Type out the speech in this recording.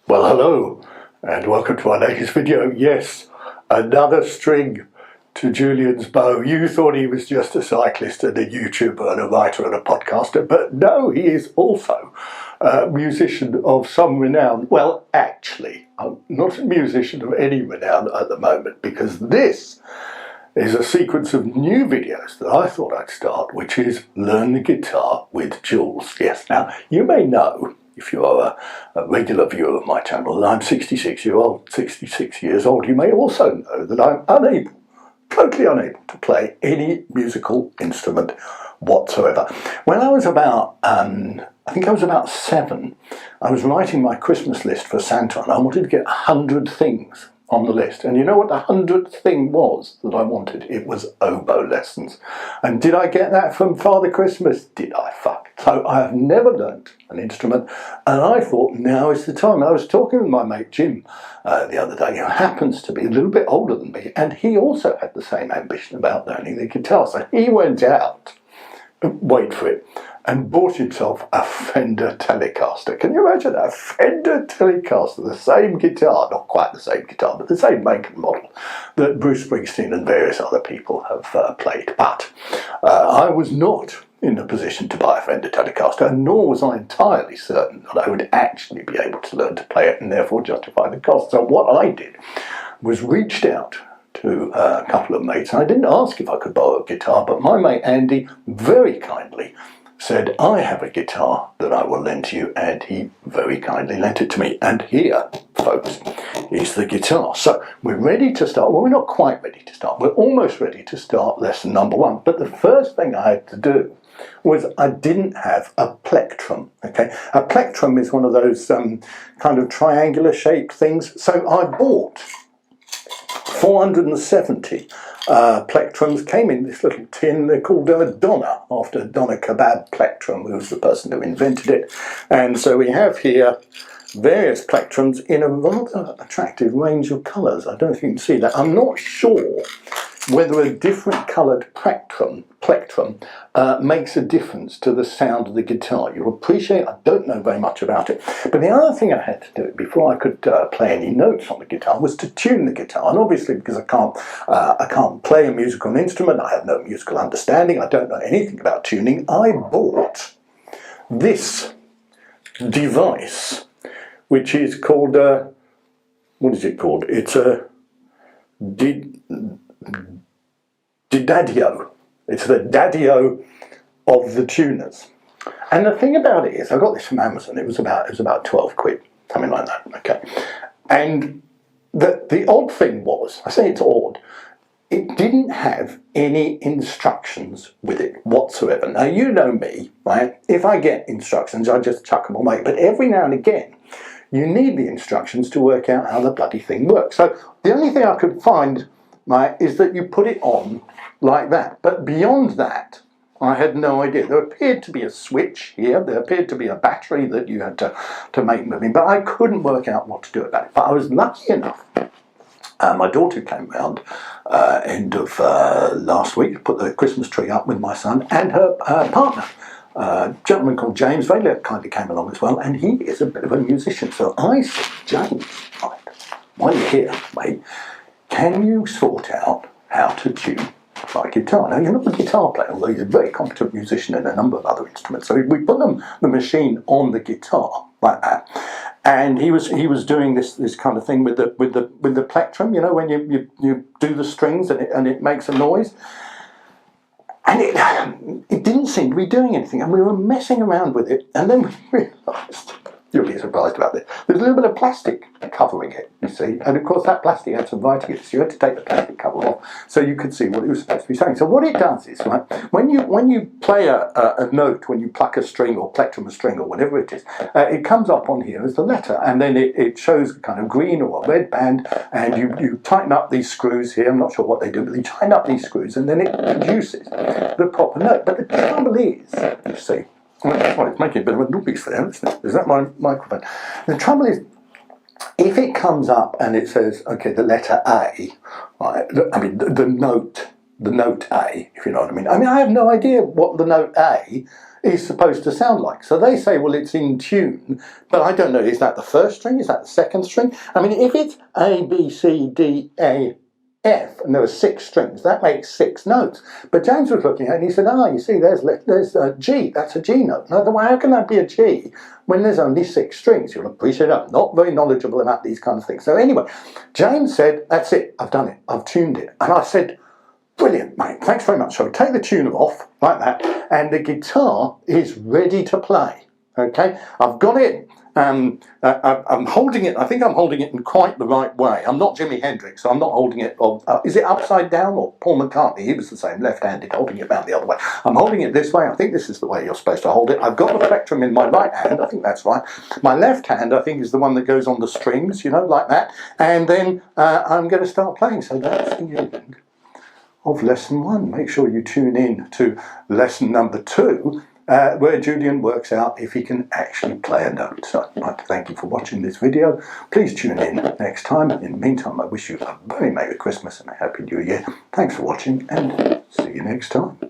Well, hello, and welcome to our latest video. Yes, another string to Julian's bow. You thought he was just a cyclist and a YouTuber and a writer and a podcaster, but no, he is also a musician of some renown. Well, actually, I'm not a musician of any renown at the moment, because this is a sequence of new videos that I thought I'd start, which is Learn the Guitar with Jules. Yes, now, you may know, if you are a regular viewer of my channel, that I'm 66 years old. You may also know that I'm totally unable to play any musical instrument whatsoever. When I was about, I think I was about 7, I was writing my Christmas list for Santa, and I wanted to get 100 things on the list. And you know what the 100th thing was that I wanted? It was oboe lessons. And did I get that from Father Christmas? Did I? Fuck. So I have never learnt an instrument, and I thought now is the time. I was talking with my mate Jim the other day, who happens to be a little bit older than me, and he also had the same ambition about learning the guitar. So he went out, wait for it, and bought himself a Fender Telecaster. Can you imagine that? A Fender Telecaster, the same guitar, not quite the same guitar, but the same make and model that Bruce Springsteen and various other people have played. But I was not in a position to buy a Fender Telecaster, nor was I entirely certain that I would actually be able to learn to play it and therefore justify the cost. So what I did was reached out to a couple of mates. I didn't ask if I could borrow a guitar, but my mate Andy very kindly said, I have a guitar that I will lend to you, and he very kindly lent it to me. And here, folks, is the guitar. So we're ready to start. Well, we're not quite ready to start. We're almost ready to start lesson number 1. But the first thing I had to do was I didn't have a plectrum. Okay, a plectrum is one of those kind of triangular shaped things. So I bought 470 plectrums. Came in this little tin. They're called Donna, after Donna Kebab Plectrum, who was the person who invented it. And so we have here various plectrums in a rather attractive range of colours. I don't know if you can see that. I'm not sure whether a different coloured plectrum makes a difference to the sound of the guitar. You'll appreciate I don't know very much about it. But the other thing I had to do before I could play any notes on the guitar was to tune the guitar. And obviously, because I can't play a musical instrument, I have no musical understanding, I don't know anything about tuning, I bought this device, which is called, what is it called? It's a Daddio. It's the Daddio of the tuners. And the thing about it is, I got this from Amazon. It was about 12 quid, something like that. Okay. And the odd thing was, I say it's odd, it didn't have any instructions with it whatsoever. Now, you know me, right? If I get instructions, I just chuck them away. But every now and again, you need the instructions to work out how the bloody thing works. So the only thing I could find, right, is that you put it on like that. But beyond that, I had no idea. There appeared to be a switch here. There appeared to be a battery that you had to make moving, but I couldn't work out what to do about it. But I was lucky enough. My daughter came round end of last week, put the Christmas tree up with my son and her partner. A gentleman called James, very kindly came along as well, and he is a bit of a musician. So I said, James, right, while you're here, mate, can you sort out how to tune my guitar? Now, you're not a guitar player, although he's a very competent musician in a number of other instruments. So we put the machine on the guitar like that, and he was doing this kind of thing with the plectrum. You know, when you do the strings and it makes a noise. And it didn't seem to be doing anything, and we were messing around with it, and then we realised, you'll be surprised about this, there's a little bit of plastic covering it, you see, and of course that plastic had some writing in it, so you had to take the plastic cover off so you could see what it was supposed to be saying. So what it does is, right, when you play a note, when you pluck a string or plectrum a string or whatever it is, it comes up on here as the letter, and then it shows a kind of green or a red band, and you tighten up these screws here. I'm not sure what they do, but you tighten up these screws, and then it produces the proper note. But the trouble is, you see, well, it's making a bit of a noise there, isn't it? Is that my microphone? The trouble is, if it comes up and it says, okay, the letter A, right, I mean, the note A, if you know what I mean. I mean, I have no idea what the note A is supposed to sound like. So they say, well, it's in tune, but I don't know, is that the first string? Is that the second string? I mean, if it's A, B, C, D, A, F, and there were 6 strings, that makes 6 notes. But James was looking at it and he said, you see, there's a G, that's a G note. Now, how can that be a G when there's only 6 strings? You'll appreciate I'm not very knowledgeable about these kind of things. So anyway, James said, that's it, I've done it, I've tuned it. And I said, brilliant, mate, thanks very much. So take the tuner off, like that, and the guitar is ready to play. Okay, I've got it. I'm holding it. I think I'm holding it in quite the right way. I'm not Jimi Hendrix, so I'm not holding it. Is it upside down, or Paul McCartney? He was the same, left-handed, holding it down the other way. I'm holding it this way. I think this is the way you're supposed to hold it. I've got the plectrum in my right hand. I think that's right. My left hand, I think, is the one that goes on the strings, you know, like that. And then I'm going to start playing. So that's the end of lesson 1. Make sure you tune in to lesson number 2. Where Julian works out if he can actually play a note. So I'd like to thank you for watching this video. Please tune in next time. In the meantime, I wish you a very Merry Christmas and a Happy New Year. Thanks for watching and see you next time.